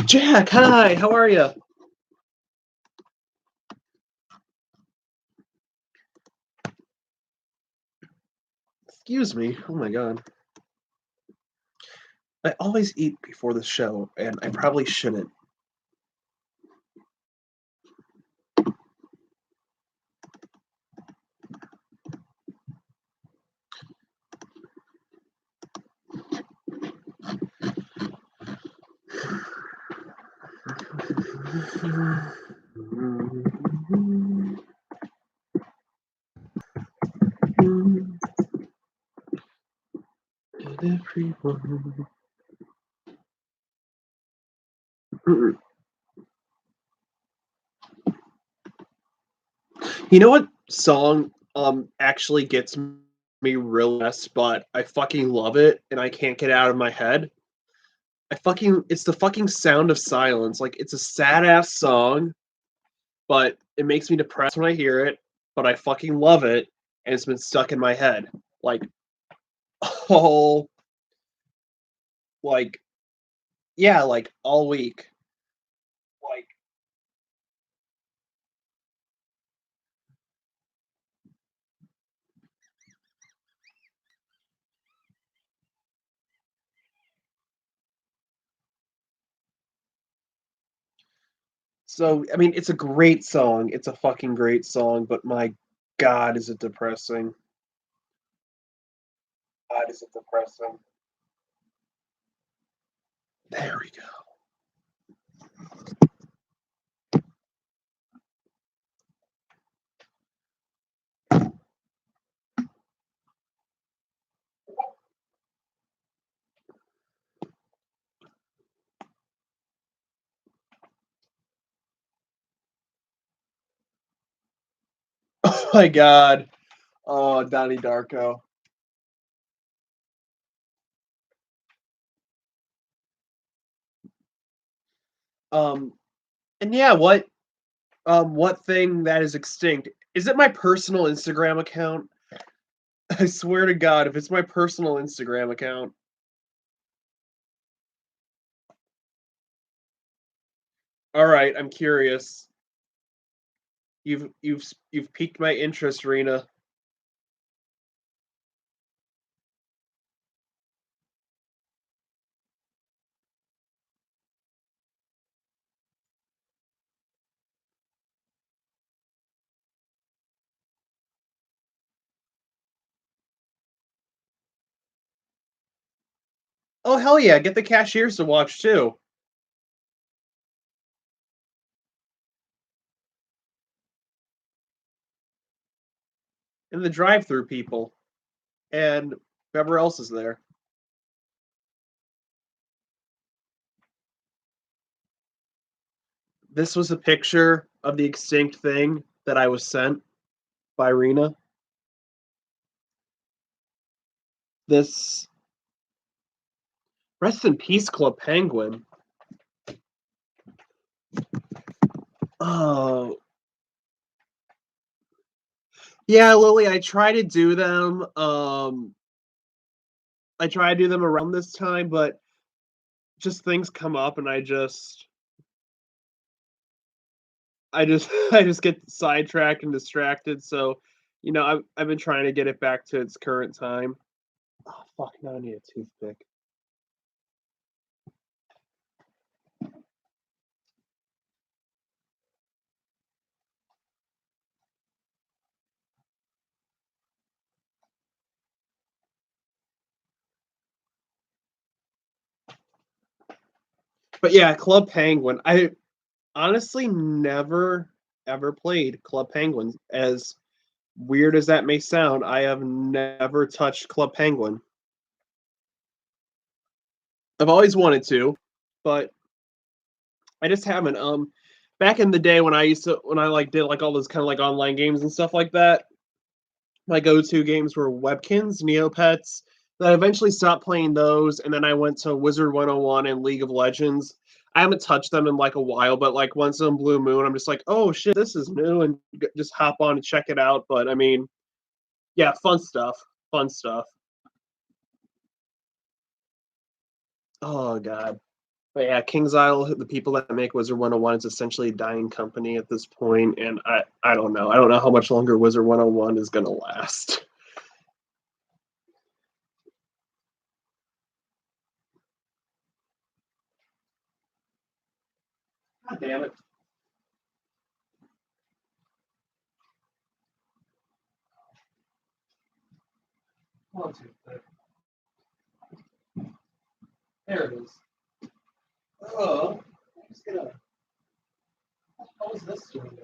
Jack, hi, how are you? Excuse me. Oh my god. I always eat before the show, and I probably shouldn't. Everyone. You know what song actually gets me real less, but I fucking love it and I can't get it out of my head? It's the fucking Sound of Silence. Like, it's a sad ass song, but it makes me depressed when I hear it, but I fucking love it and it's been stuck in my head. Like, all like yeah, like all week. Like, so I mean, it's a great song. It's a fucking great song, but my god, is it depressing. God, is it depressing. There we go. Oh my god. Oh, Donnie Darko. Um, and yeah, what thing that is extinct? Is it my personal Instagram account? I swear to God, if it's my personal Instagram account. All right, I'm curious. You've piqued my interest, Rena. Oh hell yeah, get the cashiers to watch too. And the drive-through people. And whoever else is there. This was a picture of the extinct thing that I was sent by Rena. This Rest in Peace Club Penguin. Oh, yeah, Lily, I try to do them. I try to do them around this time, but just things come up and I just get sidetracked and distracted. So, I've been trying to get it back to its current time. Oh fuck, now I need a toothpick. But yeah, Club Penguin. I honestly never ever played Club Penguin. As weird as that may sound, I have never touched Club Penguin. I've always wanted to, but I just haven't. Back in the day when I like did like all those kind of like online games and stuff like that, my go-to games were Webkins, Neopets. Then I eventually stopped playing those, and then I went to Wizard 101 and League of Legends. I haven't touched them in like a while, but like once in a blue moon, I'm just like, oh shit, this is new, and just hop on and check it out. But I mean, yeah, fun stuff. Fun stuff. Oh god. But yeah, King's Isle, the people that make Wizard 101, is essentially a dying company at this point, and I don't know. I don't know how much longer Wizard 101 is gonna last. God damn it. There it is. Oh, I'm just gonna. How is this doing?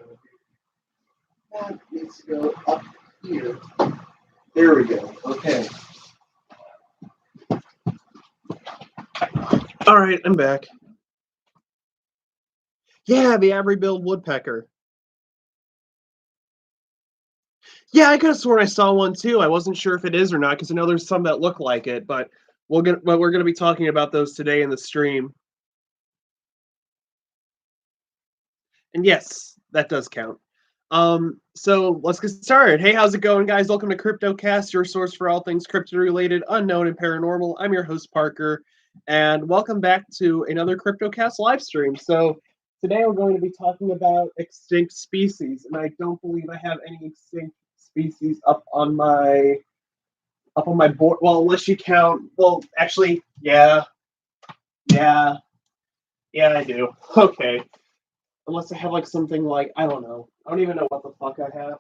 That needs to go up here. There we go. Okay. All right, I'm back. Yeah, the Avery-billed woodpecker. Yeah, I could have sworn I saw one too. I wasn't sure if it is or not because I know there's some that look like it, but we're gonna be talking about those today in the stream. And yes, that does count. So let's get started. Hey, how's it going, guys? Welcome to Cryptocast, your source for all things crypto related, unknown, and paranormal. I'm your host, Parker, and welcome back to another Cryptocast livestream. So today we're going to be talking about extinct species, and I don't believe I have any extinct species up on my board. Well, unless you count. Well, actually, yeah, yeah, yeah, I do. Okay. Unless I have like something like I don't know. I don't even know what the fuck I have.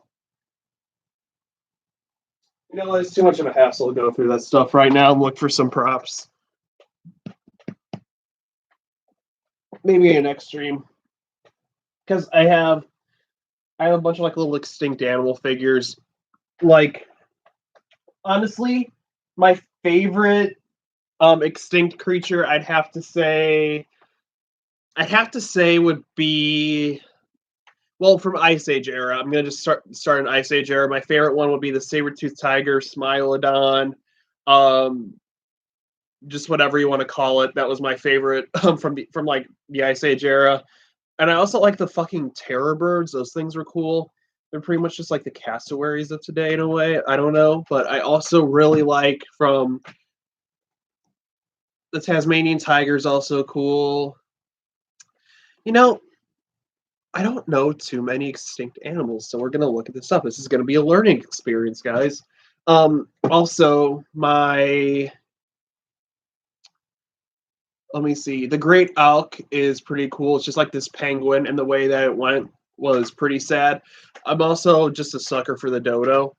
You know, it's too much of a hassle to go through that stuff right now and look for some props. Maybe in next stream. Because I have a bunch of like little extinct animal figures. Like honestly, my favorite extinct creature I'd have to say would be well, from Ice Age era. I'm gonna just start an Ice Age era. My favorite one would be the saber-toothed tiger, Smilodon, um, just whatever you want to call it. That was my favorite from like the Ice Age era. And I also like the fucking terror birds. Those things were cool. They're pretty much just like the cassowaries of today in a way. I don't know, but I also really like from the Tasmanian tiger's also cool. You know, I don't know too many extinct animals, so we're gonna look at this up. This is gonna be a learning experience, guys. Also, my let me see. The great auk is pretty cool. It's just like this penguin, and the way that it went was pretty sad. I'm also just a sucker for the dodo.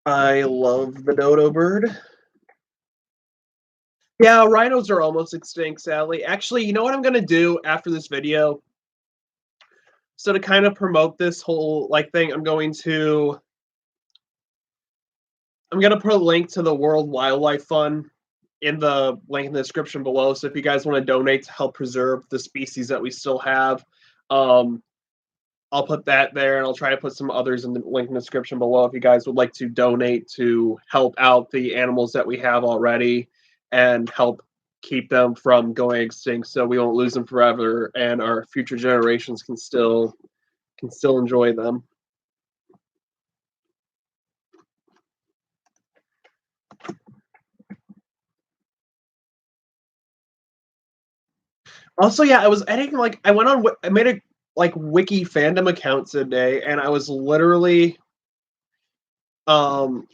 I love the dodo bird. Yeah, rhinos are almost extinct, sadly. Actually, you know what I'm gonna do after this video? So to kind of promote this whole like thing, I'm gonna put a link to the World Wildlife Fund in the link in the description below. So if you guys want to donate to help preserve the species that we still have, um, I'll put that there, and I'll try to put some others in the link in the description below if you guys would like to donate to help out the animals that we have already and help keep them from going extinct, so we won't lose them forever, and our future generations can still enjoy them. Also, yeah, I was editing like I made a like wiki fandom account today, and I was literally um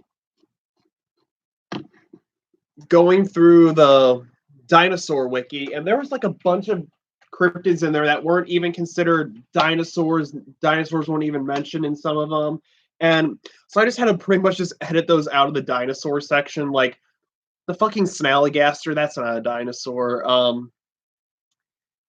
going through the dinosaur wiki, and there was like a bunch of cryptids in there that weren't even considered dinosaurs. Dinosaurs weren't even mentioned in some of them, and so I just had to pretty much just edit those out of the dinosaur section. Like the fucking Snallygaster, that's not a dinosaur.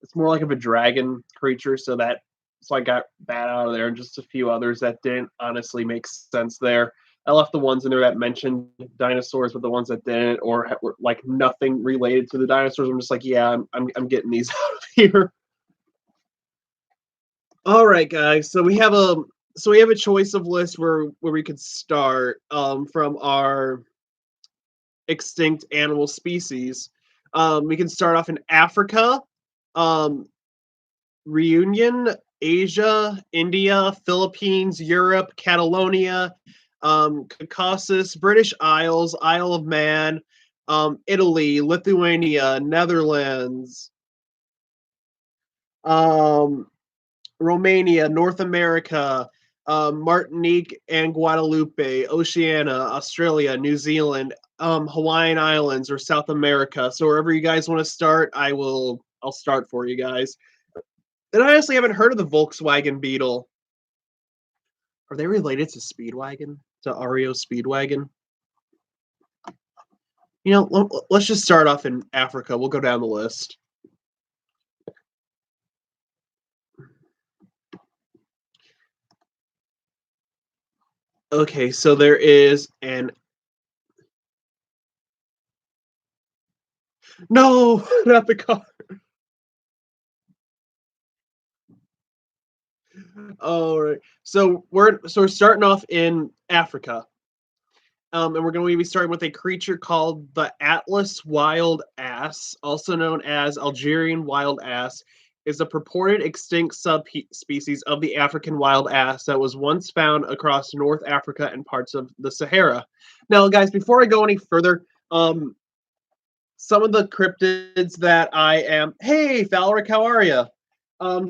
It's more like of a dragon creature, so I got that out of there, and just a few others that didn't honestly make sense there. I left the ones in there that mentioned dinosaurs, but the ones that didn't or were like nothing related to the dinosaurs, I'm just like, yeah, I'm getting these out of here. All right, guys. So we have a choice of list where we could start from our extinct animal species. We can start off in Africa, um, Reunion, Asia, India, Philippines, Europe, Catalonia, Caucasus, British Isles, Isle of Man, Italy, Lithuania, Netherlands, um, Romania, North America, Martinique and Guadeloupe, Oceania, Australia, New Zealand, Hawaiian Islands, or South America. So wherever you guys want to start, I'll start for you guys. And I honestly haven't heard of the Volkswagen Beetle. Are they related to Speedwagon? To REO Speedwagon? You know, let's just start off in Africa. We'll go down the list. Okay, so there is an... No, not the car. All right. So we're starting off in Africa. And we're going to be starting with a creature called the Atlas wild ass, also known as Algerian wild ass, is a purported extinct subspecies of the African wild ass that was once found across North Africa and parts of the Sahara. Now, guys, before I go any further, some of the cryptids that I am... Hey, Valric, how are you?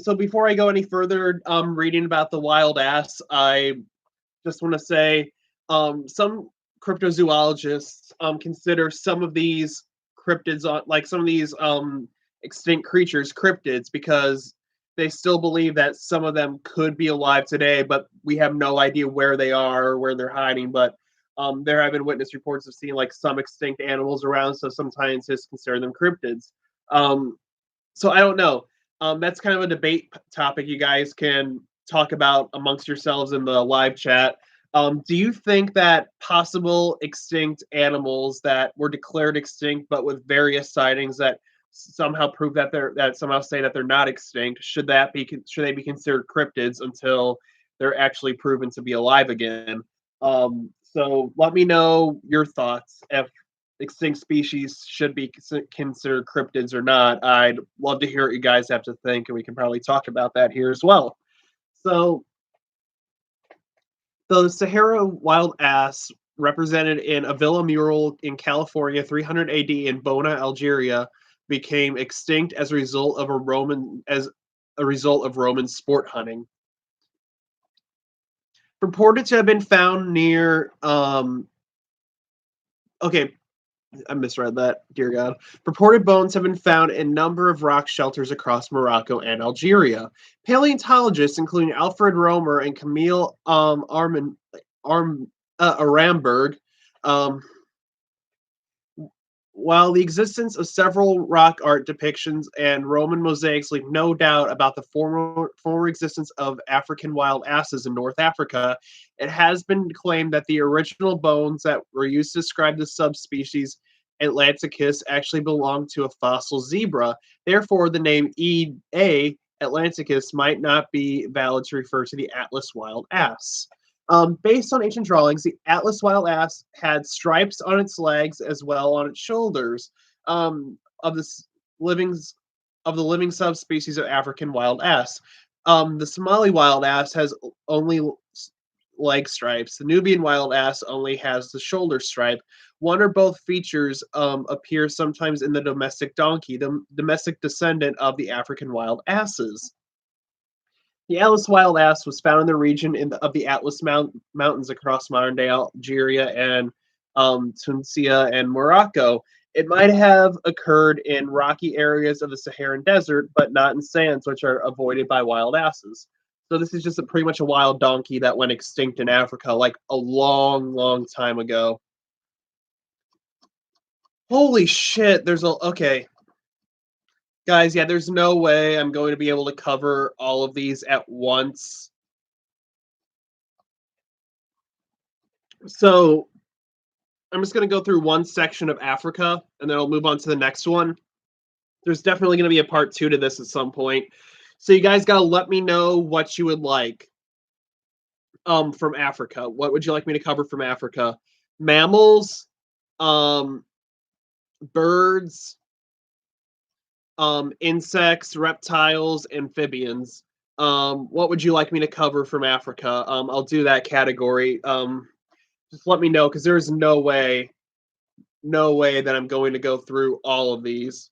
So before I go any further, reading about the wild ass, I just want to say some cryptozoologists consider some of these cryptids, like some of these extinct creatures, cryptids, because they still believe that some of them could be alive today, but we have no idea where they are or where they're hiding. But there have been witness reports of seeing like some extinct animals around, so some scientists consider them cryptids. So I don't know. That's kind of a debate topic you guys can talk about amongst yourselves in the live chat. Do you think that possible extinct animals that were declared extinct, but with various sightings that somehow prove that somehow say that they're not extinct, should they be considered cryptids until they're actually proven to be alive again? So let me know your thoughts if extinct species should be considered cryptids or not. I'd love to hear what you guys have to think, and we can probably talk about that here as well. So the Sahara wild ass, represented in a villa mural in California, 300 AD in Bona, Algeria, became extinct as a result of Roman sport hunting. Purported to have been found near okay, I misread that. Dear God. Purported bones have been found in a number of rock shelters across Morocco and Algeria. Paleontologists, including Alfred Romer and Camille Aramberg, um, while the existence of several rock art depictions and Roman mosaics leave no doubt about the former existence of African wild asses in North Africa, it has been claimed that the original bones that were used to describe the subspecies Atlanticus actually belonged to a fossil zebra. Therefore, the name E.A. Atlanticus might not be valid to refer to the Atlas wild ass. Based on ancient drawings, the Atlas wild ass had stripes on its legs as well on its shoulders. Of the living subspecies of African wild ass, the Somali wild ass has only leg stripes. The Nubian wild ass only has the shoulder stripe. One or both features appear sometimes in the domestic donkey, the domestic descendant of the African wild asses. The Atlas wild ass was found in the region of the Atlas Mountains across modern-day Algeria and Tunisia and Morocco. It might have occurred in rocky areas of the Saharan desert, but not in sands, which are avoided by wild asses. So this is just pretty much a wild donkey that went extinct in Africa like a long, long time ago. Holy shit, okay. Guys, yeah, there's no way I'm going to be able to cover all of these at once. So I'm just going to go through one section of Africa, and then I'll move on to the next one. There's definitely going to be a part 2 to this at some point. So you guys got to let me know what you would like from Africa. What would you like me to cover from Africa? Mammals, birds, insects, reptiles, amphibians. What would you like me to cover from Africa? I'll do that category. Just let me know because there's no way that I'm going to go through all of these.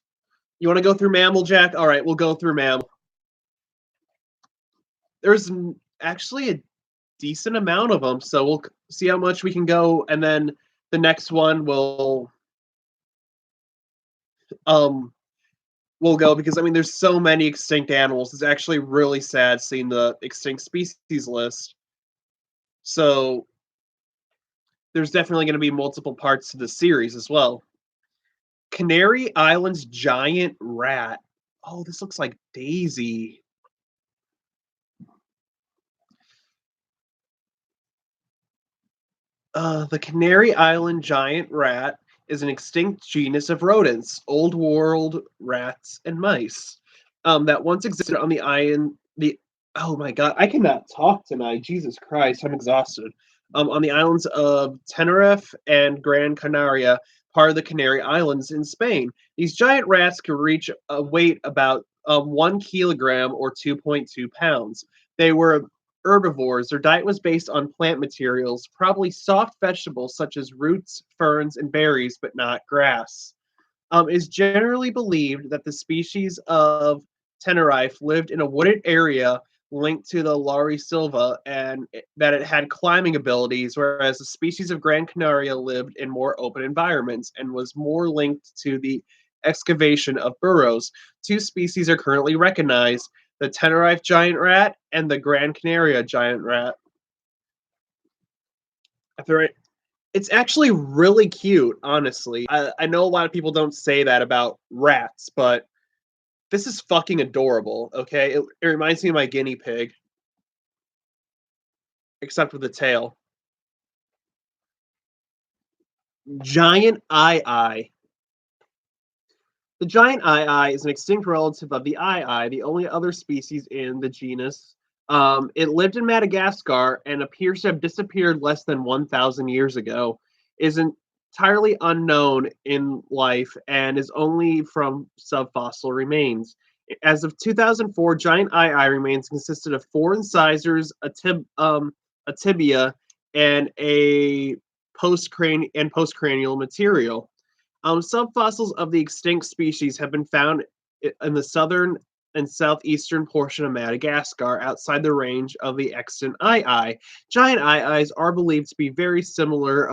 You want to go through mammal, Jack? All right, we'll go through mammal. There's actually a decent amount of them, so we'll see how much we can go, and then the next one um will go because I mean there's so many extinct animals. It's actually really sad seeing the extinct species list. So there's definitely going to be multiple parts to the series as well. Canary Islands giant rat. Oh, this looks like Daisy. The Canary Island giant rat is an extinct genus of rodents, old world rats and mice, that once existed on the island. The Oh my god, I cannot talk tonight. Jesus Christ, I'm exhausted. On the islands of Tenerife and Gran Canaria, part of the Canary Islands in Spain. These giant rats can reach a weight about 1 kilogram or 2.2 pounds. They were herbivores. Their diet was based on plant materials, probably soft vegetables such as roots, ferns, and berries, but not grass. It is generally believed that the species of Tenerife lived in a wooded area linked to the Laurie silva and that it had climbing abilities, whereas the species of Gran Canaria lived in more open environments and was more linked to the excavation of burrows. Two species are currently recognized, the Tenerife giant rat and the Gran Canaria giant rat. It's actually really cute, honestly. I know a lot of people don't say that about rats, but this is fucking adorable, okay? It reminds me of my guinea pig, except with the tail. Giant eye. The giant eye is an extinct relative of the eye, the only other species in the genus. It lived in Madagascar and appears to have disappeared less than 1,000 years ago. Is entirely unknown in life and is only from subfossil remains. As of 2004, giant eye remains consisted of four incisors, a tibia, and a postcranial material. Some fossils of the extinct species have been found in the southern and southeastern portion of Madagascar, outside the range of the extant eye. Giant eyes are believed to be very similar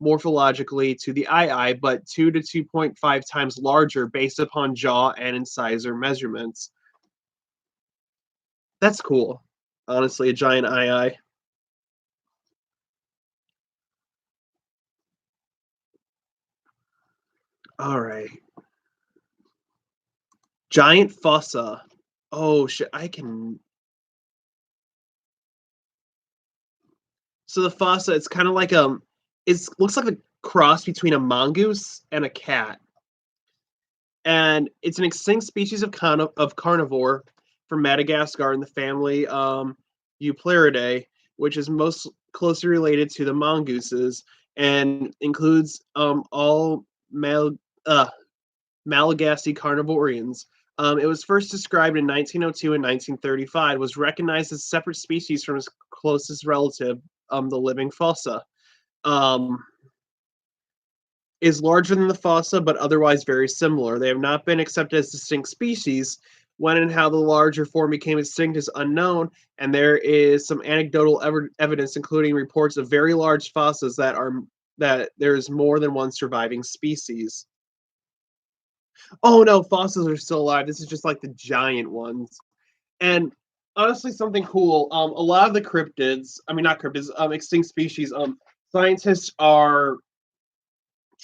morphologically to the eye, but 2 to 2.5 times larger based upon jaw and incisor measurements. That's cool. Honestly, a giant eye. All right. Giant fossa. Oh shit, I can. So the fossa, it's kind of like it looks like a cross between a mongoose and a cat, and it's an extinct species of carnivore from Madagascar in the family Eupleridae, which is most closely related to the mongooses and includes all Malagasy carnivorians. It was first described in 1902 and 1935, was recognized as a separate species from its closest relative, the living fossa. Um, is larger than the fossa, but otherwise very similar. They have not been accepted as distinct species. When and how the larger form became extinct is unknown, and there is some anecdotal evidence, including reports of very large fossas that there is more than one surviving species. Oh no, fossils are still alive. This is just like the giant ones. And honestly, something cool. A lot of the cryptids, I mean not cryptids, extinct species. Scientists are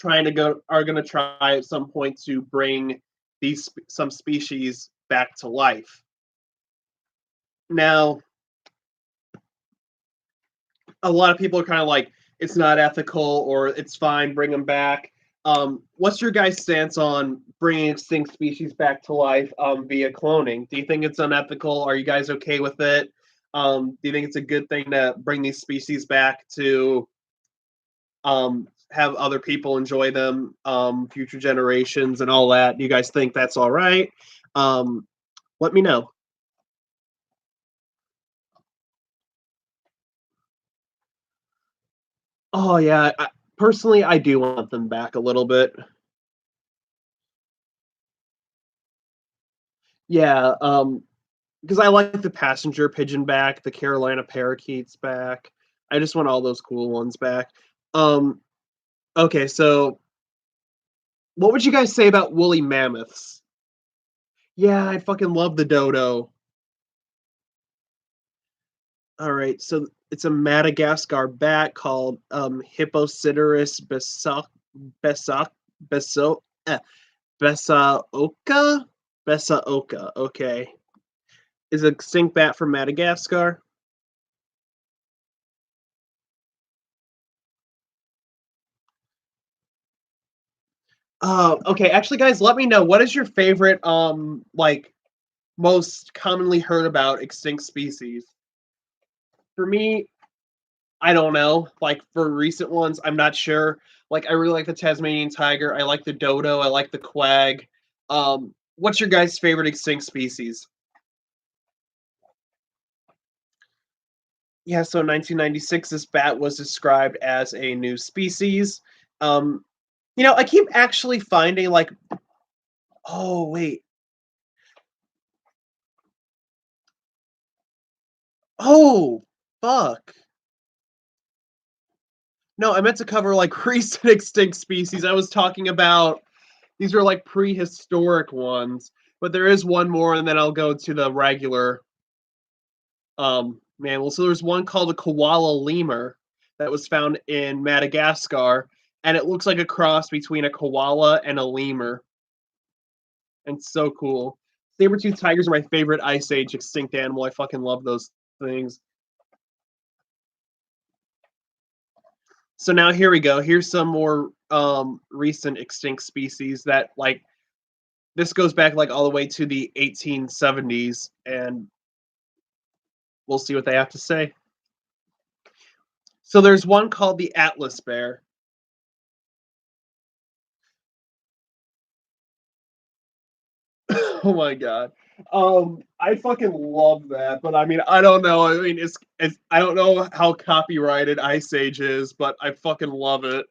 going to try at some point to bring some species back to life. Now, a lot of people are kind of like, it's not ethical or it's fine, bring them back. What's your guys' stance on bringing extinct species back to life via cloning? Do you think it's unethical? Are you guys okay with it? Do you think it's a good thing to bring these species back to have other people enjoy them, future generations and all that. Do you guys think that's all right? Um, let me know. Oh yeah, personally, I do want them back a little bit. Yeah, because I like the passenger pigeon back, the Carolina parakeets back. I just want all those cool ones back. Um, okay, so what would you guys say about woolly mammoths? Yeah, I fucking love the dodo. All right, so it's a Madagascar bat called Hippocyterus besoc beso besaoka besaoka. Okay, is a extinct bat from Madagascar. Okay. Actually, guys, let me know what is your favorite, like most commonly heard about extinct species. For me, I don't know. Like for recent ones, I'm not sure. Like I really like the Tasmanian tiger. I like the dodo. I like the quag. What's your guys' favorite extinct species? Yeah, so in 1996, this bat was described as a new species. Um, I keep actually finding like, oh wait, oh fuck. No, I meant to cover like recent extinct species. I was talking about these are like prehistoric ones, but there is one more, and then I'll go to the regular mammals. So there's one called a koala lemur that was found in Madagascar, and it looks like a cross between a koala and a lemur, and so cool. Saber-toothed tigers are my favorite ice age extinct animal. I fucking love those things. So now here we go. Here's some more recent extinct species that like this goes back like all the way to the 1870s, and we'll see what they have to say. So there's one called the Atlas bear. Oh my god. I fucking love that, but I mean, I don't know. I mean, it's I don't know how copyrighted Ice Age is, but I fucking love it.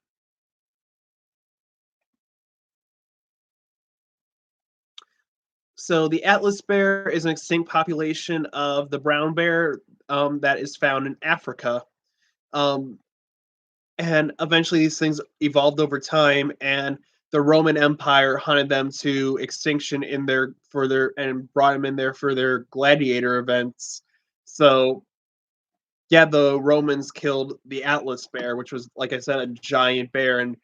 So the Atlas bear is an extinct population of the brown bear that is found in Africa. Um, and eventually these things evolved over time, and the Roman Empire hunted them to extinction in their for their and brought them in there for their gladiator events. So yeah, the Romans killed the Atlas bear, which was like I said, a giant bear, and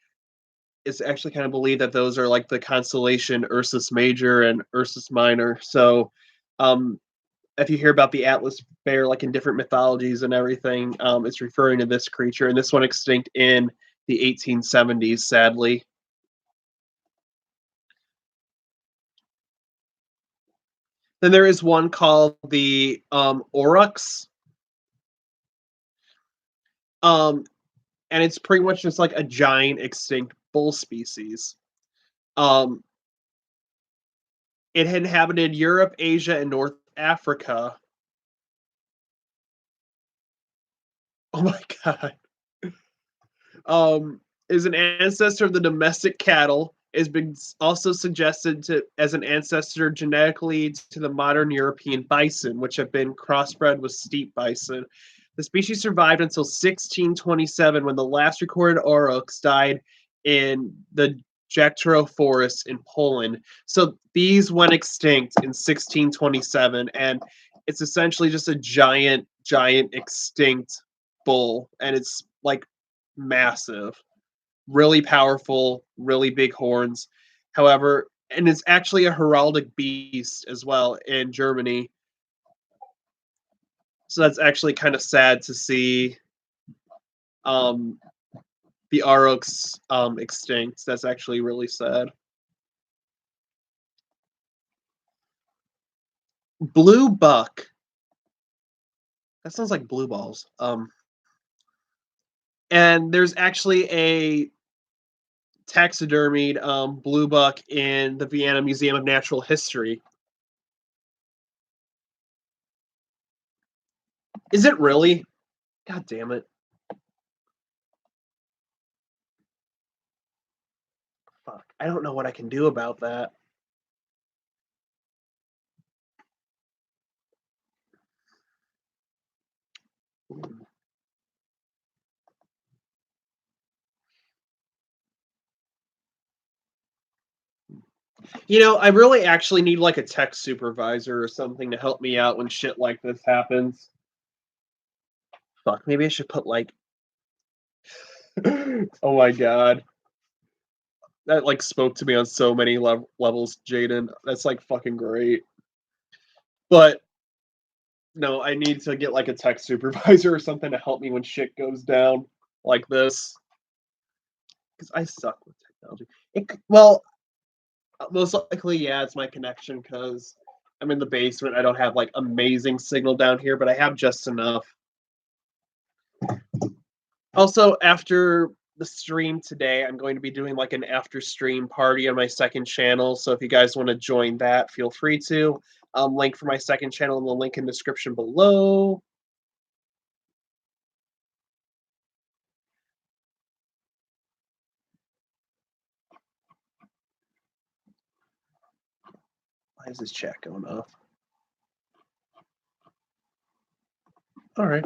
it's actually kind of believed that those are like the constellation Ursus Major and Ursus Minor. So um, if you hear about the Atlas bear, like in different mythologies and everything, it's referring to this creature, and this one extinct in the 1870s, sadly. Then there is one called the Oryx, um, and it's pretty much just like a giant extinct bull species. Um, it inhabited Europe, Asia, and North Africa. Oh my god. Is an ancestor of the domestic cattle. Has been also suggested to as an ancestor genetically to the modern European bison, which have been crossbred with steppe bison. The species survived until 1627, when the last recorded aurochs died in the Jactro forest in Poland. So these went extinct in 1627, and it's essentially just a giant extinct bull, and it's like massive, really powerful, really big horns. However, and it's actually a heraldic beast as well in Germany. So that's actually kind of sad to see um, the Aurochs extinct. That's actually really sad. Blue buck. That sounds like blue balls. And there's actually a taxidermied blue buck in the Vienna Museum of Natural History. Is it really? God damn it. Fuck. I don't know what I can do about that. You know, I really actually need like a tech supervisor or something to help me out when shit like this happens. Fuck, maybe I should put like oh my god. That like spoke to me on so many levels, Jaden. That's like fucking great. But no, I need to get like a tech supervisor or something to help me when shit goes down like this. Because I suck with technology. Well, most likely, yeah, it's my connection because I'm in the basement. I don't have like amazing signal down here, but I have just enough. Also, after the stream today, I'm going to be doing like an after stream party on my second channel. So if you guys want to join that, feel free to. Link for my second channel in the link in the description below. Why is this chat going off? All right.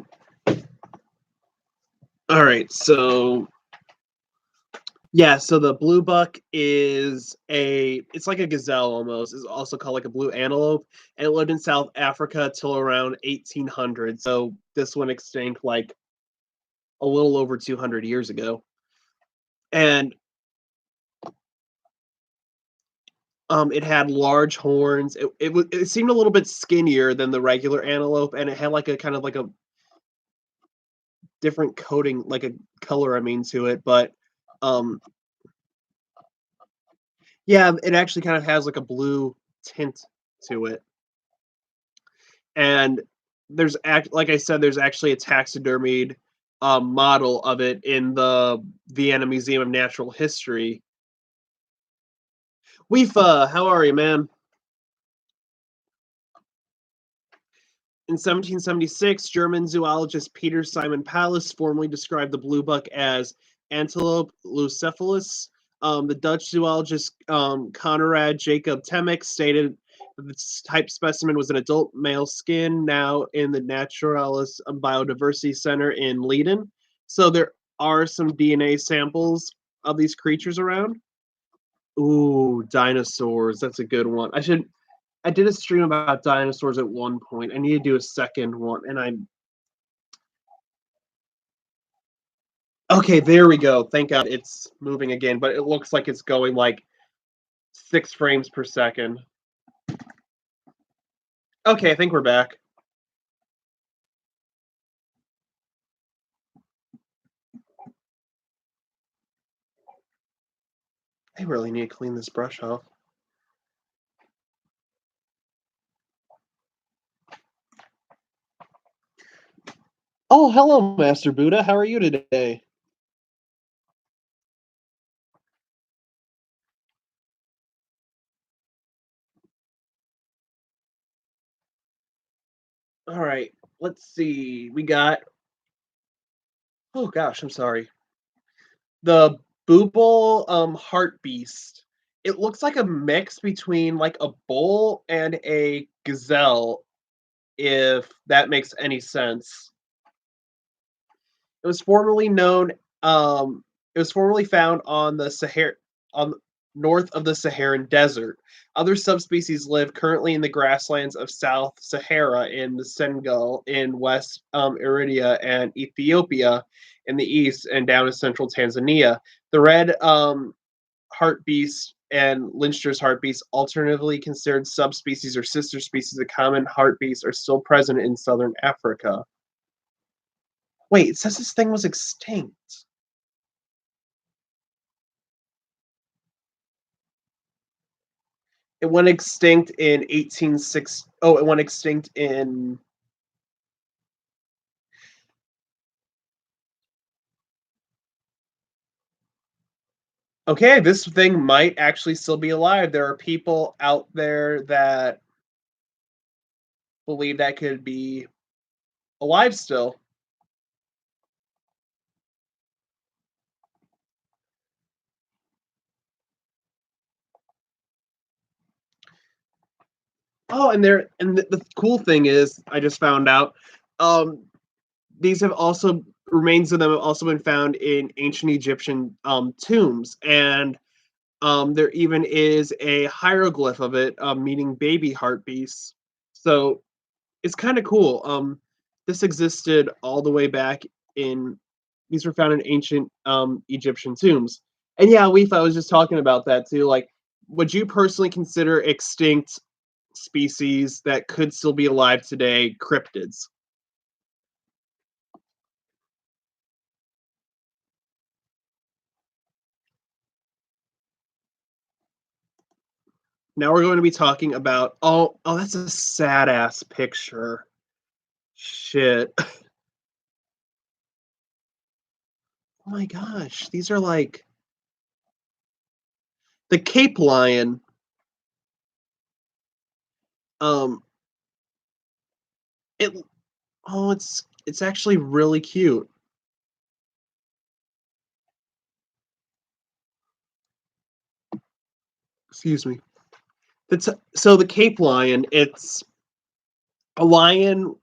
All right. So yeah, so the blue buck is it's like a gazelle almost. It's also called like a blue antelope, and it lived in South Africa till around 1800. So this went extinct like a little over 200 years ago. And it had large horns. It seemed a little bit skinnier than the regular antelope, and it had like a kind of like a different coating, like a color, I mean, to it. But um, yeah, it actually kind of has like a blue tint to it. And like I said, there's actually a taxidermied model of it in the Vienna Museum of Natural History. Weefa, how are you, man? In 1776, German zoologist Peter Simon Pallas formally described the blue buck as Antilope lucephalus. The Dutch zoologist Conrad Jacob Temminck stated that this type specimen was an adult male skin, now in the Naturalis Biodiversity Center in Leiden. So there are some DNA samples of these creatures around. Ooh, dinosaurs. That's a good one. I did a stream about dinosaurs at one point. I need to do a second one, and I'm okay. There we go. Thank God it's moving again, but it looks like it's going like 6 frames per second. Okay, I think we're back. I really need to clean this brush off. Oh, hello, Master Buddha. How are you today? All right, let's see. We got. Oh gosh, I'm sorry. The Booble Heart Beast. It looks like a mix between like a bull and a gazelle, if that makes any sense. It was formerly known. It was formerly found on the Sahara, on north of the Saharan Desert. Other subspecies live currently in the grasslands of South Sahara in the Senegal, in West Eritrea, and Ethiopia in the east, and down to central Tanzania. The red hartebeest and Lynchter's hartebeest, alternatively considered subspecies or sister species of common hartebeest, are still present in southern Africa. Wait, it says this thing was extinct. It went extinct in 1860. Oh, it went extinct in. Okay, this thing might actually still be alive. There are people out there that believe that could be alive still. Oh, and the cool thing is, I just found out, um, these have also remains of them have also been found in ancient Egyptian tombs, and there even is a hieroglyph of it, meaning baby heart beasts. So it's kind of cool. This existed all the way back in. These were found in ancient Egyptian tombs, and yeah, Leaf, I was just talking about that too. Like, would you personally consider extinct species that could still be alive today cryptids? Now we're going to be talking about oh that's a sad ass picture. Shit. Oh my gosh, these are like the Cape lion. Um, it it's actually really cute. Excuse me. So the Cape lion. It's a lion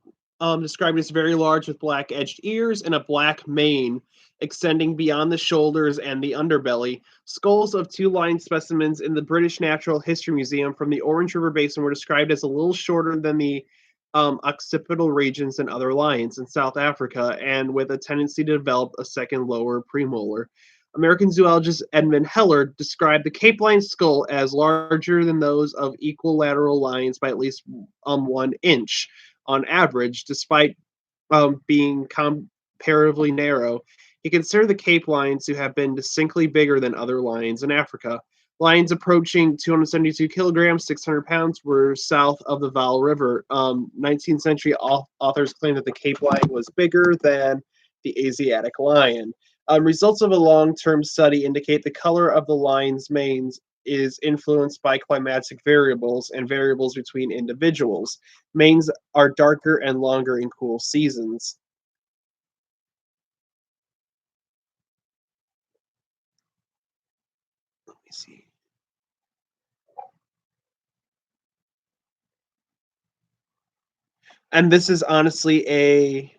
described as very large with black edged ears and a black mane extending beyond the shoulders and the underbelly. Skulls of two lion specimens in the British Natural History Museum from the Orange River Basin were described as a little shorter than the occipital regions in other lions in South Africa and with a tendency to develop a second lower premolar. American zoologist Edmund Heller described the Cape lion skull as larger than those of equilateral lions by at least 1 inch on average, despite being comparatively narrow. He considered the Cape lions to have been distinctly bigger than other lions in Africa. Lions approaching 272 kilograms, 600 pounds, were south of the Vaal River. 19th century authors claim that the Cape lion was bigger than the Asiatic lion. Results of a long term study indicate the color of the lion's manes is influenced by climatic variables and variables between individuals. Manes are darker and longer in cool seasons. Let me see. And this is honestly a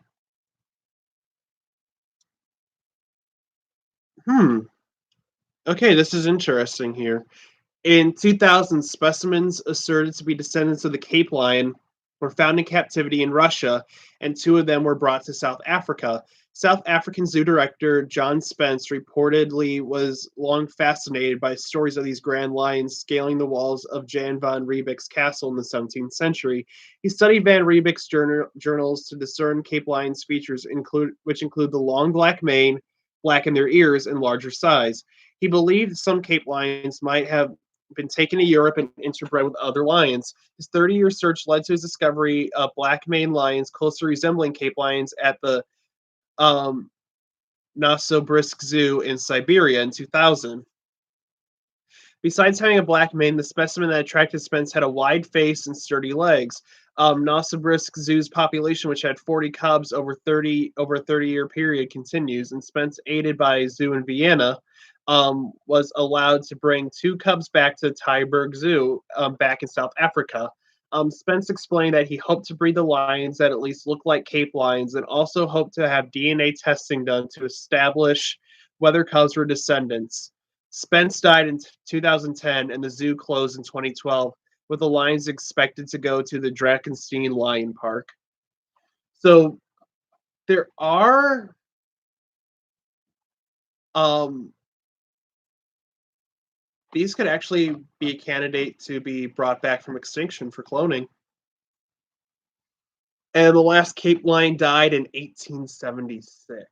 hmm. Okay, this is interesting here. In 2000, specimens asserted to be descendants of the Cape lion were found in captivity in Russia, and two of them were brought to South Africa. South African zoo director John Spence reportedly was long fascinated by stories of these grand lions scaling the walls of Jan van Riebeck's castle in the 17th century. He studied Van Riebeck's journals to discern Cape lions' features, which include the long black mane, black in their ears, and larger size. He believed some Cape lions might have been taken to Europe and interbred with other lions. His 30-year search led to his discovery of black maned lions closely resembling Cape lions at the um, Novosibirsk Zoo in Siberia in 2000. Besides having a black mane, the specimen that attracted Spence had a wide face and sturdy legs. Novosibirsk Zoo's population, which had 40 cubs over a 30-year period, continues, and Spence, aided by a zoo in Vienna, was allowed to bring two cubs back to Tyberg Zoo back in South Africa. Spence explained that he hoped to breed the lions that at least look like Cape lions and also hoped to have DNA testing done to establish whether cubs were descendants. Spence died in 2010 and the zoo closed in 2012, with the lions expected to go to the Drakenstein Lion Park. So there are um, these could actually be a candidate to be brought back from extinction for cloning. And the last Cape lion died in 1876.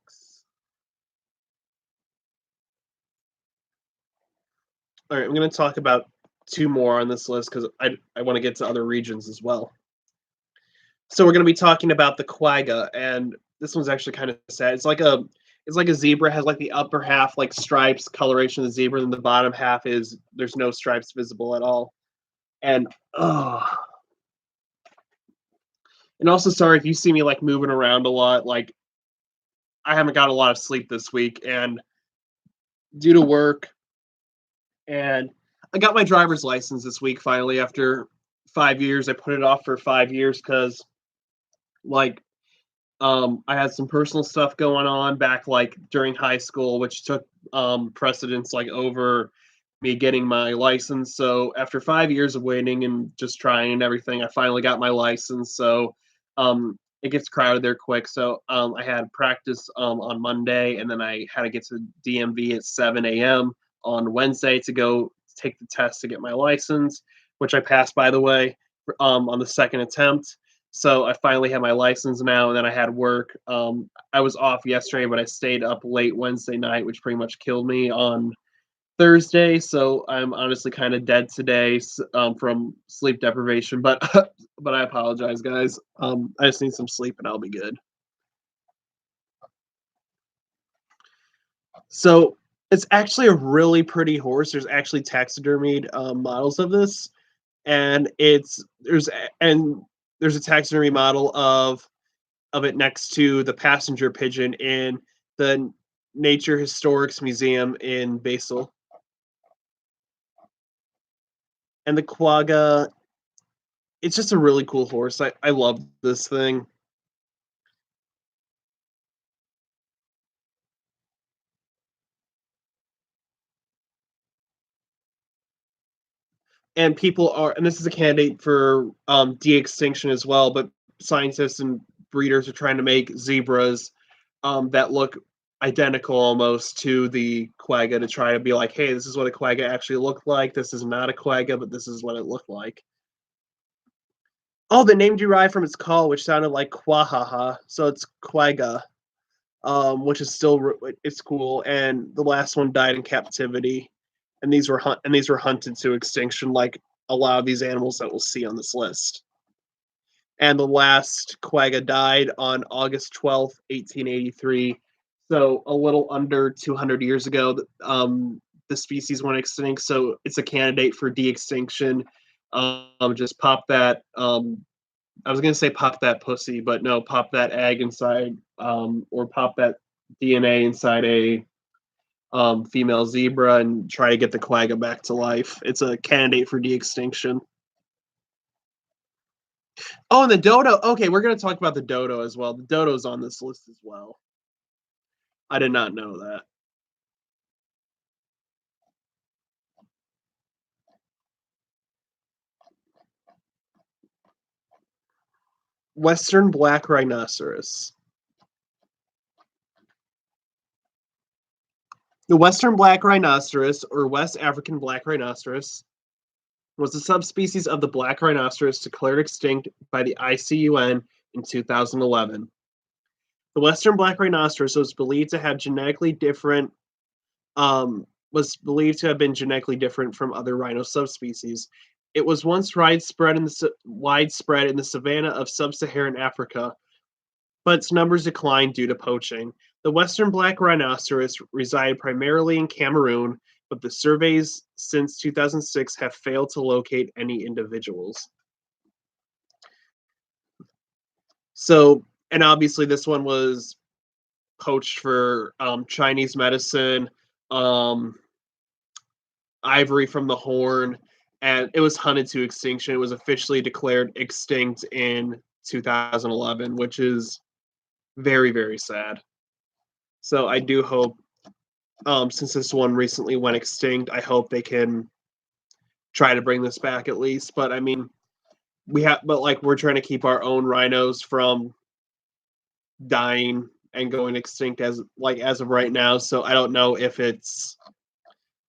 All right, I'm going to talk about two more on this list because I want to get to other regions as well. So we're going to be talking about the quagga, and this one's actually kind of sad. It's like It's like a zebra has like the upper half like stripes coloration of the zebra, and the bottom half is there's no stripes visible at all. And and also sorry if you see me like moving around a lot. Like I haven't got a lot of sleep this week, and due to work, and I got my driver's license this week finally after 5 years. I put it off for 5 years because like I had some personal stuff going on back like during high school, which took precedence like over me getting my license. So after 5 years of waiting and just trying and everything, I finally got my license. So it gets crowded there quick. So I had practice on Monday, and then I had to get to DMV at 7 a.m. on Wednesday to go take the test to get my license, which I passed, by the way, on the second attempt. So I finally have my license now, and then I had work. I was off yesterday, but I stayed up late Wednesday night, which pretty much killed me on Thursday. So I'm honestly kind of dead today from sleep deprivation. But but I apologize, guys. I just need some sleep, and I'll be good. So it's actually a really pretty horse. There's actually taxidermied models of this, and there's a taxidermy model of it next to the passenger pigeon in the Nature Historics Museum in Basel. And the quagga, it's just a really cool horse. I love this thing. And people are, and this is a candidate for de-extinction as well, but scientists and breeders are trying to make zebras that look identical almost to the quagga to try to be like, hey, this is what a quagga actually looked like. This is not a quagga, but this is what it looked like. Oh, the name derived from its call, which sounded like quahaha, so it's quagga, which is still it's cool. And the last one died in captivity, and these were hunted to extinction, like a lot of these animals that we'll see on this list. And the last quagga died on August 12th, 1883. So a little under 200 years ago, the species went extinct. So it's a candidate for de-extinction. Just pop that. I was gonna say pop that pussy, but no, pop that egg inside, or pop that DNA inside a female zebra and try to get the quagga back to life. It's a candidate for de-extinction. Oh, and the dodo. Okay, we're gonna talk about the dodo as well. The dodo's on this list as well. I did not know that. Western black rhinoceros. The western black rhinoceros, or West African black rhinoceros, was a subspecies of the black rhinoceros declared extinct by the ICUN in 2011. The western black rhinoceros was believed to have been genetically different from other rhino subspecies. It was once widespread in the savanna of sub-Saharan Africa, but its numbers declined due to poaching. The western black rhinoceros reside primarily in Cameroon, but the surveys since 2006 have failed to locate any individuals. So, and obviously this one was poached for Chinese medicine, um, ivory from the horn, and it was hunted to extinction. It was officially declared extinct in 2011, which is very, very sad. So I do hope, since this one recently went extinct, I hope they can try to bring this back at least. But I mean, but like we're trying to keep our own rhinos from dying and going extinct as of right now. So I don't know if it's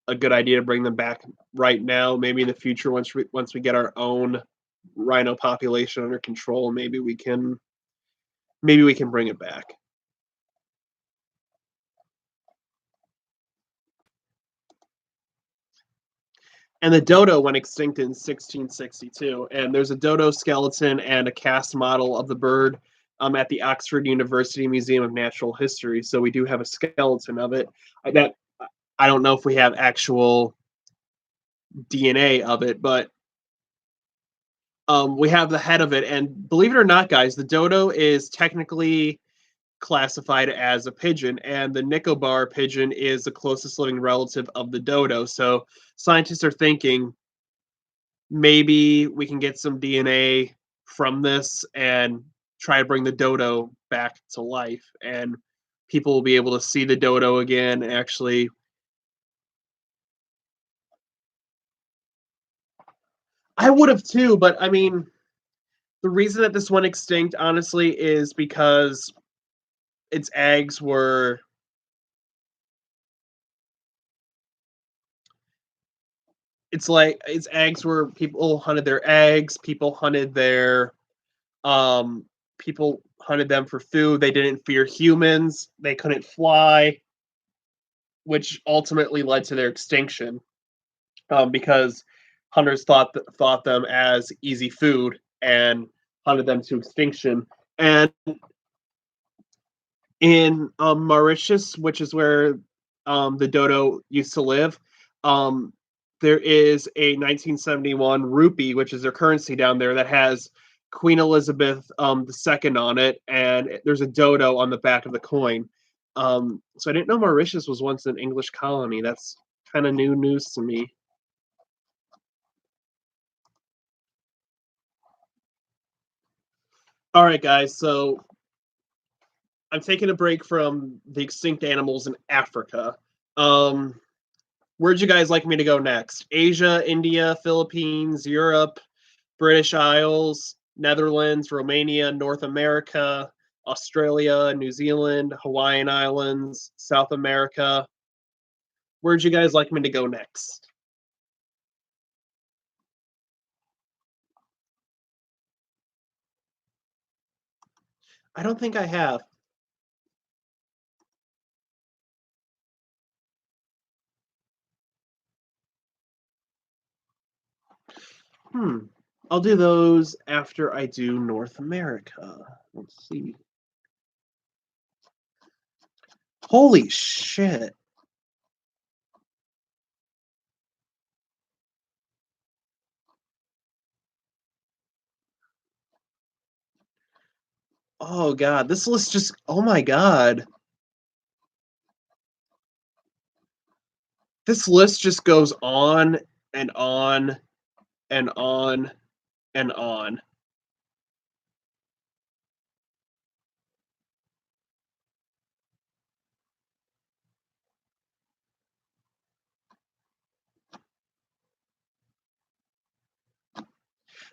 a good idea to bring them back right now. Maybe in the future, once we get our own rhino population under control, maybe we can bring it back. And the dodo went extinct in 1662. And there's a dodo skeleton and a cast model of the bird at the Oxford University Museum of Natural History. So we do have a skeleton of it. That I don't know if we have actual DNA of it, but we have the head of it. And believe it or not, guys, the dodo is technically classified as a pigeon, and the Nicobar pigeon is the closest living relative of the dodo. So scientists are thinking maybe we can get some DNA from this and try to bring the dodo back to life, and people will be able to see the dodo again. Actually, I would have too, but I mean, the reason that this went extinct, honestly, is because its eggs were it's like its eggs were people hunted their eggs, um people hunted them for food. They didn't fear humans, they couldn't fly, which ultimately led to their extinction, because hunters thought them as easy food and hunted them to extinction. And in Mauritius, which is where the dodo used to live, um, there is a 1971 rupee, which is their currency down there, that has Queen Elizabeth II on it, and there's a dodo on the back of the coin. So I didn't know Mauritius was once an English colony. That's kind of new news to me. All right, guys. So I'm taking a break from the extinct animals in Africa. Um, where'd you guys like me to go next? Asia, India, Philippines, Europe, British Isles, Netherlands, Romania, North America, Australia, New Zealand, Hawaiian Islands, South America. Where'd you guys like me to go next? I don't think I have. Hmm. I'll do those after I do North America. Let's see. Holy shit. Oh god, this list just oh my god. This list just goes on and on and on and on.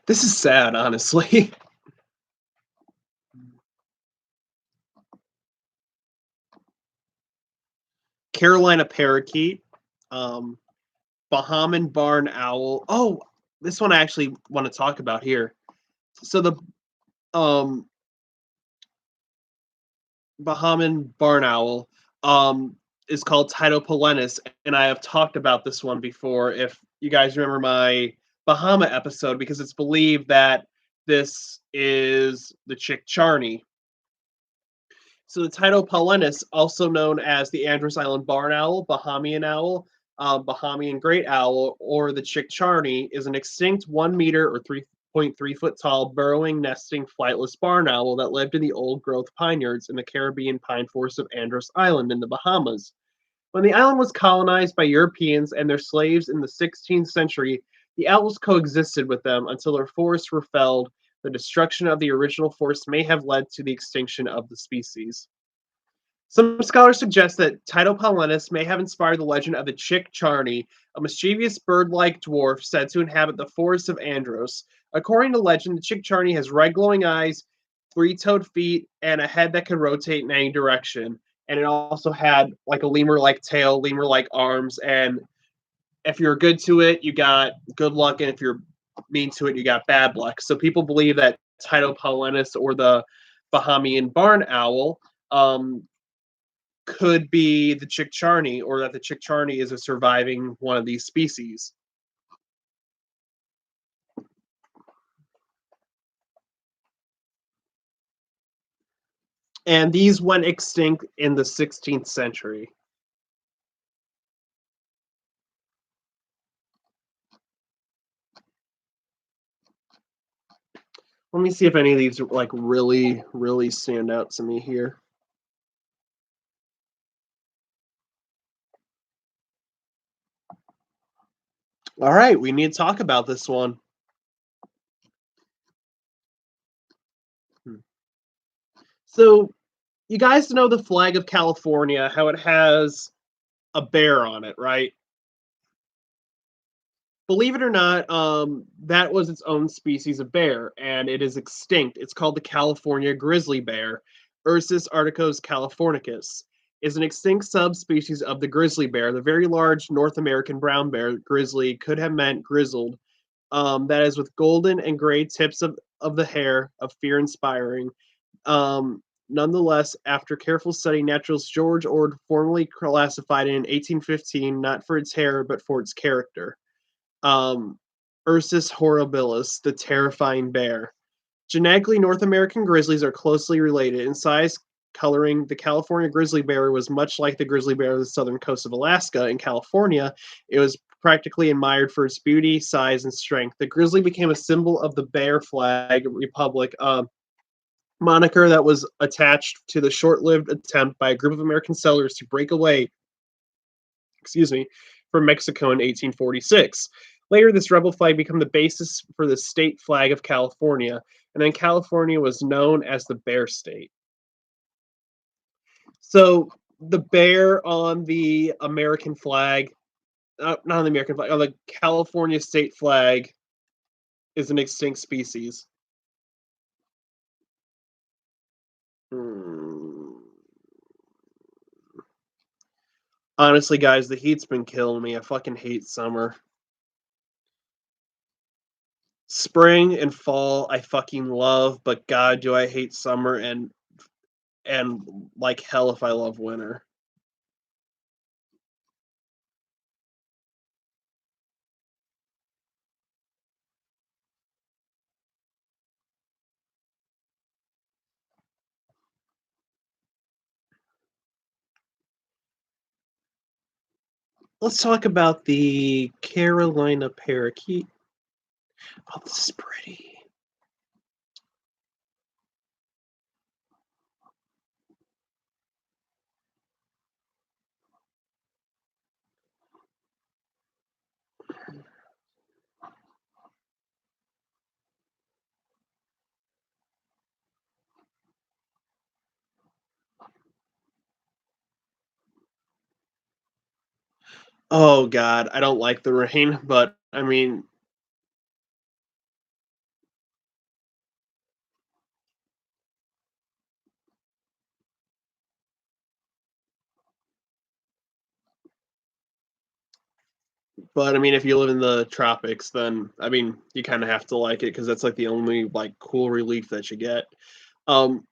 This is sad, honestly. Carolina parakeet, um, Bahamian barn owl. Oh, this one I actually want to talk about here. So the um, Bahamian barn owl is called Tytopolenus, and I have talked about this one before. If you guys remember my Bahama episode, because it's believed that this is the chick Charney. So the Tytopolenus, also known as the Andros Island barn owl, Bahamian owl, Bahamian great owl, or the chick Charney, is an extinct 1 meter or 3.3 foot tall burrowing, nesting, flightless barn owl that lived in the old growth pineyards in the Caribbean pine forest of Andros Island in the Bahamas. When the island was colonized by Europeans and their slaves in the 16th century, the owls coexisted with them until their forests were felled. The destruction of the original forest may have led to the extinction of the species. Some scholars suggest that Tytopolenus may have inspired the legend of the Chick Charney, a mischievous bird-like dwarf said to inhabit the forests of Andros. According to legend, the Chick Charney has red glowing eyes, three-toed feet, and a head that can rotate in any direction. And it also had like a lemur-like tail, lemur-like arms, and if you're good to it, you got good luck, and if you're mean to it, you got bad luck. So people believe that Tytopolenus, or the Bahamian barn owl, could be the chick charney, or that the chick charney is a surviving one of these species. and these went extinct in the 16th century. Let me see if any of these like really, really stand out to me here. All right, we need to talk about this one. Hmm. So, you guys know the flag of California, how it has a bear on it, right? Believe it or not, that was its own species of bear, and it is extinct. It's called the California grizzly bear. Ursus arcticus californicus is an extinct subspecies of the grizzly bear. The very large North American brown bear grizzly could have meant grizzled. That is with golden and gray tips of the hair, of fear inspiring. Nonetheless, after careful study, naturalist George Ord formally classified it in 1815 not for its hair but for its character. um, Ursus horribilis, the terrifying bear. Genetically, North American grizzlies are closely related. In size, coloring, the California grizzly bear was much like the grizzly bear of the southern coast of Alaska. In California, it was practically admired for its beauty, size, and strength. The grizzly became a symbol of the Bear Flag Republic, moniker that was attached to the short-lived attempt by a group of American settlers to break away, excuse me, from Mexico in 1846. Later, this rebel flag became the basis for the state flag of California, and then California was known as the Bear State. So the bear on the American flag, not on the American flag, on the California state flag is an extinct species. Hmm. Honestly, guys, the heat's been killing me. I fucking hate summer. Spring and fall, I fucking love, but God, do I hate summer and like hell if I love winter. Let's talk about the Carolina parakeet. Oh, this is pretty. Oh God, I don't like the rain, but I mean, if you live in the tropics, then I mean, you kind of have to like it because that's like the only like cool relief that you get. Um,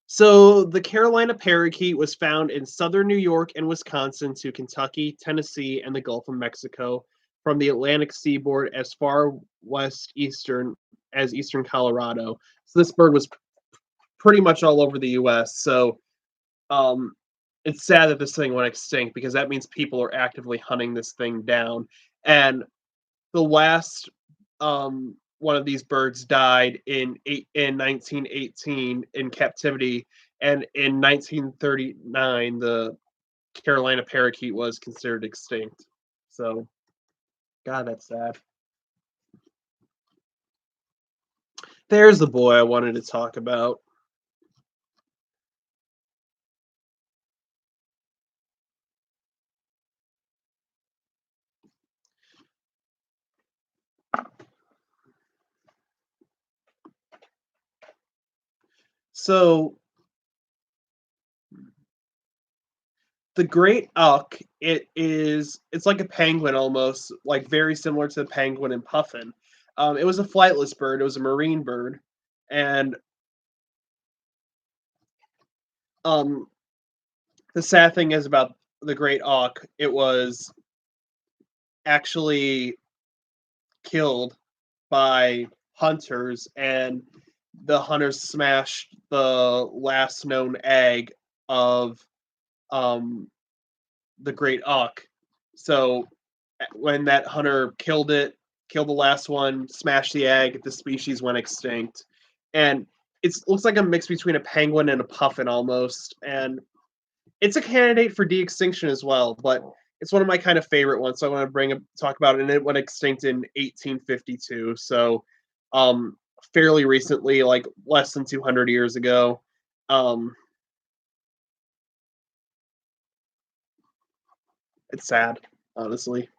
So the Carolina parakeet was found in southern New York and Wisconsin to Kentucky, Tennessee, and the Gulf of Mexico, from the Atlantic seaboard as far west eastern as eastern Colorado. So this bird was pretty much all over the U.S. So um, it's sad that this thing went extinct because that means people are actively hunting this thing down. And the last one of these birds died in 1918 in captivity, and in 1939 the Carolina parakeet was considered extinct. So, God, that's sad. There's the boy I wanted to talk about. So, the great auk, it's like a penguin almost, like very similar to the penguin and puffin. It was a flightless bird. It was a marine bird, and um, the sad thing is about the great auk, it was actually killed by hunters, and the hunters smashed the last known egg of the great auk. So when that hunter killed the last one, smashed the egg, the species went extinct. And it looks like a mix between a penguin and a puffin almost. And it's a candidate for de-extinction as well, but it's one of my kind of favorite ones. So I want to talk about it. And it went extinct in 1852. So fairly recently, like less than 200 years ago. It's sad, honestly.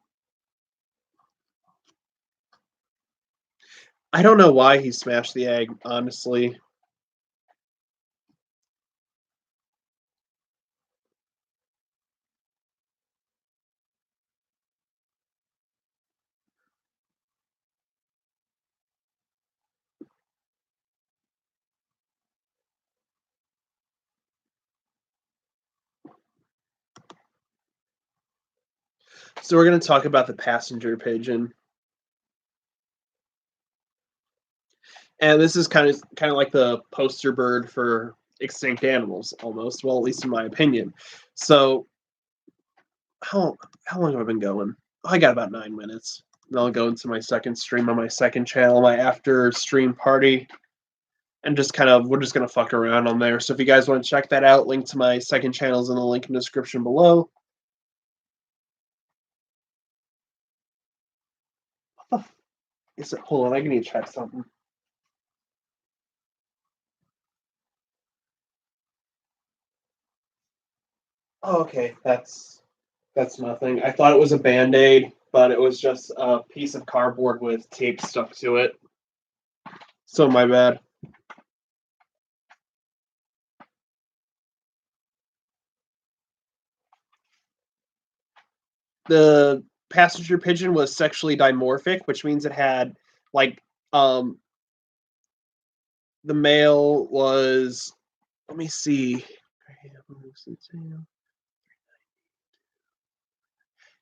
I don't know why he smashed the egg, honestly. So we're going to talk about the passenger pigeon. And this is kind of like the poster bird for extinct animals almost, well, at least in my opinion. So how long have I been going? I got about 9 minutes. And I'll go into my second stream on my second channel, my after stream party, and we're just gonna fuck around on there. So if you guys want to check that out, link to my second channel is in the link in the description below. Is it? Hold on, I need to check something. Oh, okay, that's nothing. I thought it was a Band-Aid, but it was just a piece of cardboard with tape stuck to it. So my bad. The passenger pigeon was sexually dimorphic, which means it had like the male was, let me see.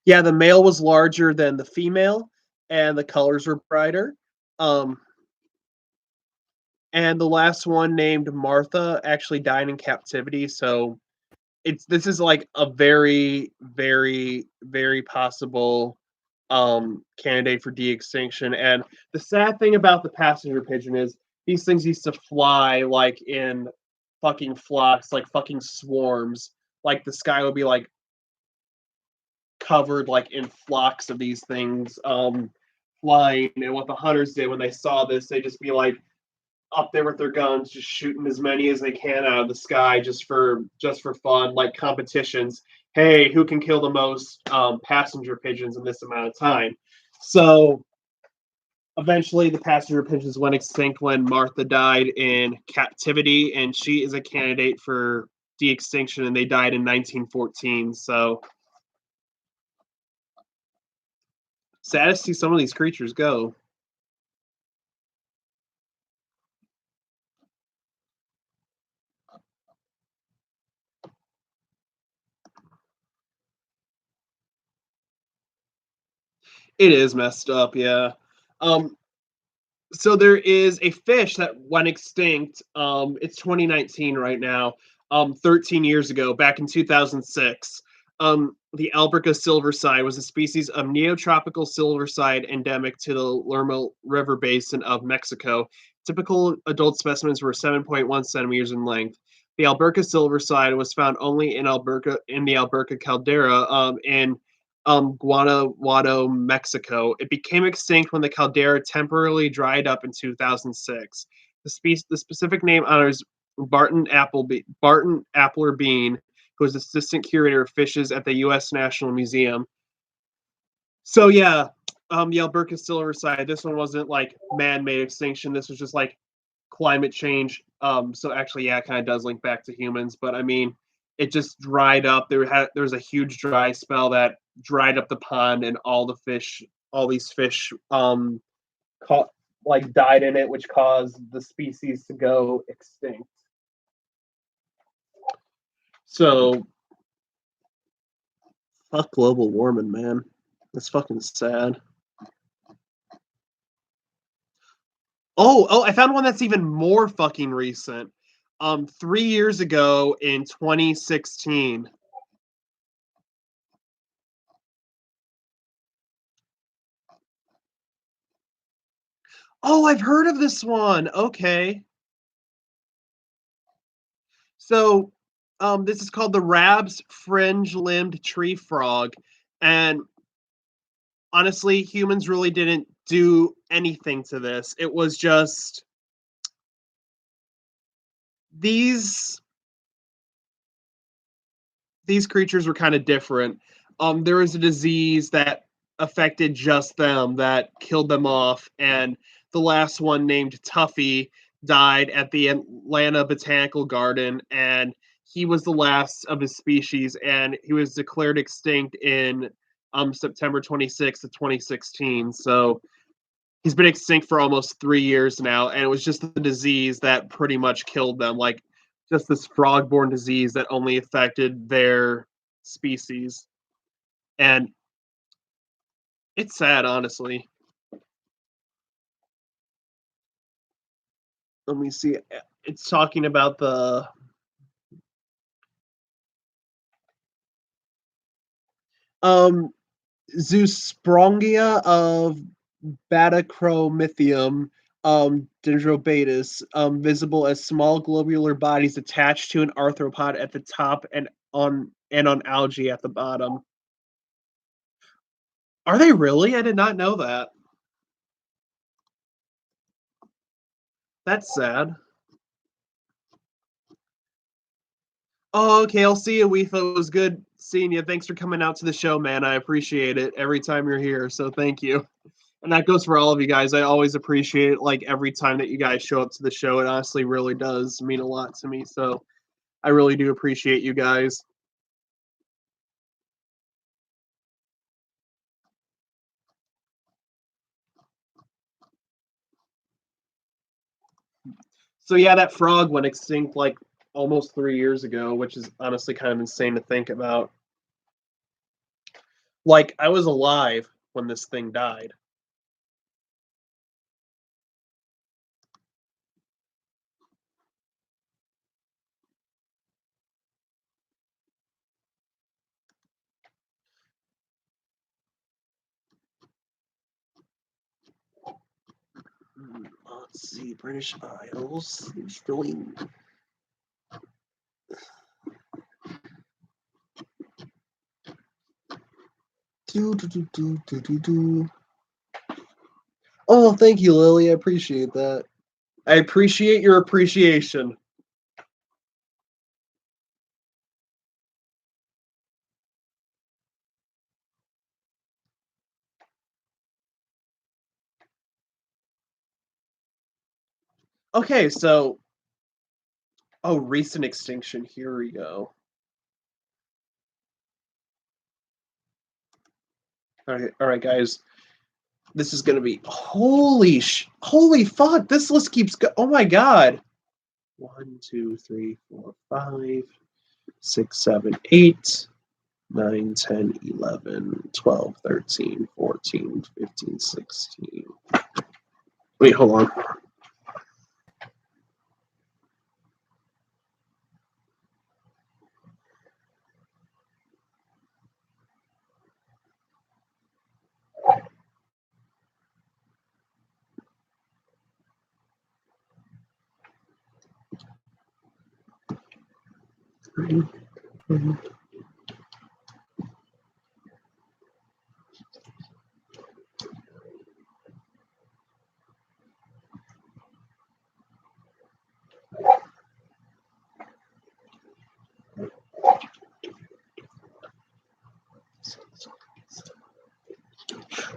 Yeah, the male was larger than the female, and the colors were brighter. Um, and the last one, named Martha, actually died in captivity. So this is like a very, very, very possible candidate for de-extinction. And the sad thing about the passenger pigeon is these things used to fly like in fucking flocks, like fucking swarms. Like the sky would be like covered like in flocks of these things flying. And what the hunters did when they saw this, they just be like up there with their guns, just shooting as many as they can out of the sky, just for fun, like competitions. Hey, who can kill the most passenger pigeons in this amount of time? So eventually, the passenger pigeons went extinct when Martha died in captivity, and she is a candidate for de-extinction, and they died in 1914. So sad to see some of these creatures go. It is messed up, yeah. Um, so there is a fish that went extinct. It's 2019 right now. 13 years ago, back in 2006. The Alberca silverside was a species of neotropical silverside endemic to the Lerma River basin of Mexico. Typical adult specimens were 7.1 centimeters in length. The Alberca silverside was found only in the Alberca caldera in Guanajuato, Mexico. It became extinct when the caldera temporarily dried up in 2006. The specific name honors Barton Appler Bean, who was assistant curator of fishes at the U.S. National Museum. So yeah, the Alberca silverside. This one wasn't like man-made extinction. This was just like climate change. So actually, yeah, it kind of does link back to humans, but I mean, it just dried up. There was a huge dry spell that dried up the pond, and all these fish, caught, like died in it, which caused the species to go extinct. So fuck global warming, man. That's fucking sad. Oh, I found one that's even more fucking recent. 3 years ago in 2016. Oh, I've heard of this one. Okay. So, this is called the Rab's fringe-limbed tree frog, and honestly, humans really didn't do anything to this. It was just these these creatures were kind of different. There was a disease that affected just them that killed them off, and the last one, named Tuffy, died at the Atlanta Botanical Garden, and he was the last of his species, and he was declared extinct in September 26th of 2016. So he's been extinct for almost 3 years now, and it was just the disease that pretty much killed them. Like, just this frog-borne disease that only affected their species, and it's sad, honestly. Let me see. It's talking about the um Zoosprongia of Batachromythium dendrobatus, visible as small globular bodies attached to an arthropod at the top and on algae at the bottom. Are they really? I did not know that. That's sad. Oh, okay. I'll see you, Weefo. It was good seeing you. Thanks for coming out to the show, man. I appreciate it every time you're here. So thank you. And that goes for all of you guys. I always appreciate it. Like every time that you guys show up to the show, it honestly really does mean a lot to me. So I really do appreciate you guys. So yeah, that frog went extinct like almost 3 years ago, which is honestly kind of insane to think about. Like I was alive when this thing died. Let's see, British Isles. It's really. Do, do, do, do, do, do, do. Oh, thank you, Lily. I appreciate that. I appreciate your appreciation. Okay, so recent extinction. Here we go. All right, guys. This is gonna be holy fuck! This list keeps go. Oh my god. 1, 2, 3, 4, 5, 6, 7, 8, 9, 10, 11, 12, 13, 14, 15, 16. Wait, hold on.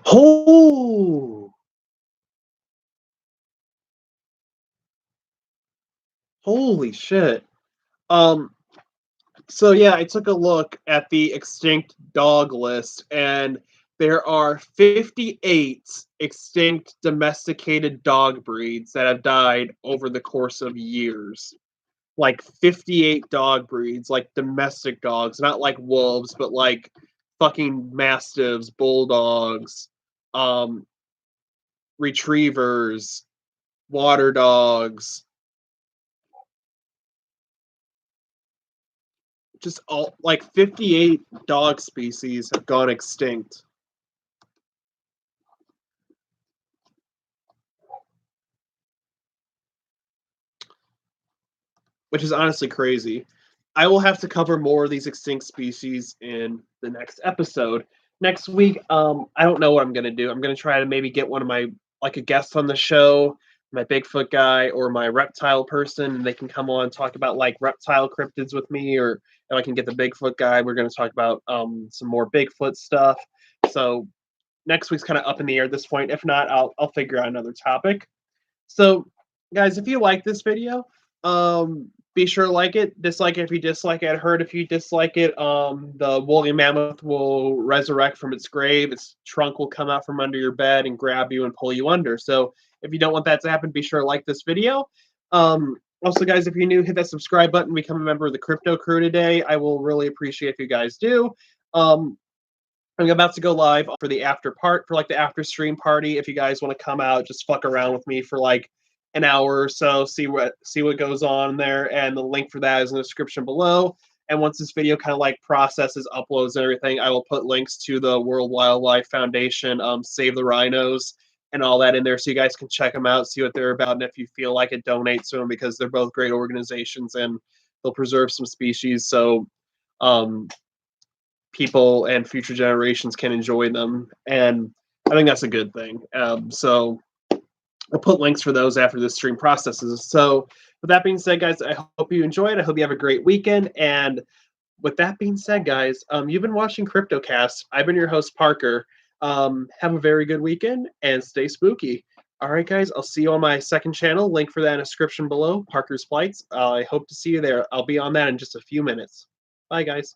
Oh, holy shit. Um, so yeah, I took a look at the extinct dog list, and there are 58 extinct domesticated dog breeds that have died over the course of years. Like 58 dog breeds, like domestic dogs, not like wolves, but like fucking mastiffs, bulldogs, um, retrievers, water dogs, just all like 58 dog species have gone extinct. Which is honestly crazy. I will have to cover more of these extinct species in the next episode. Next week, I don't know what I'm gonna do. I'm gonna try to maybe get one of my like a guest on the show, my Bigfoot guy or my reptile person, and they can come on and talk about like reptile cryptids with me, or if I can get the Bigfoot guy, we're gonna talk about some more Bigfoot stuff. So next week's kind of up in the air at this point. If not, I'll figure out another topic. So, guys, if you like this video, be sure to like it. Dislike it if you dislike it. I heard if you dislike it, the woolly mammoth will resurrect from its grave. Its trunk will come out from under your bed and grab you and pull you under. So, if you don't want that to happen, be sure to like this video. Also, guys, if you're new, hit that subscribe button. Become a member of the Crypto Crew today. I will really appreciate if you guys do. I'm about to go live for the after stream party. If you guys want to come out, just fuck around with me for like an hour or so, see what goes on there, and the link for that is in the description below. And once this video kind of like processes, uploads, and everything, I will put links to the World Wildlife Foundation, Save the Rhinos, and all that in there, so you guys can check them out, see what they're about, and if you feel like it, donate to them because they're both great organizations and they'll preserve some species. So, um, people and future generations can enjoy them, and I think that's a good thing. So I'll put links for those after this stream processes. So with that being said, guys, I hope you enjoyed. I hope you have a great weekend. And with that being said, guys, you've been watching CryptoCast. I've been your host, Parker. Have a very good weekend and stay spooky. All right, guys, I'll see you on my second channel. Link for that in the description below, Parker's Flights. I hope to see you there. I'll be on that in just a few minutes. Bye, guys.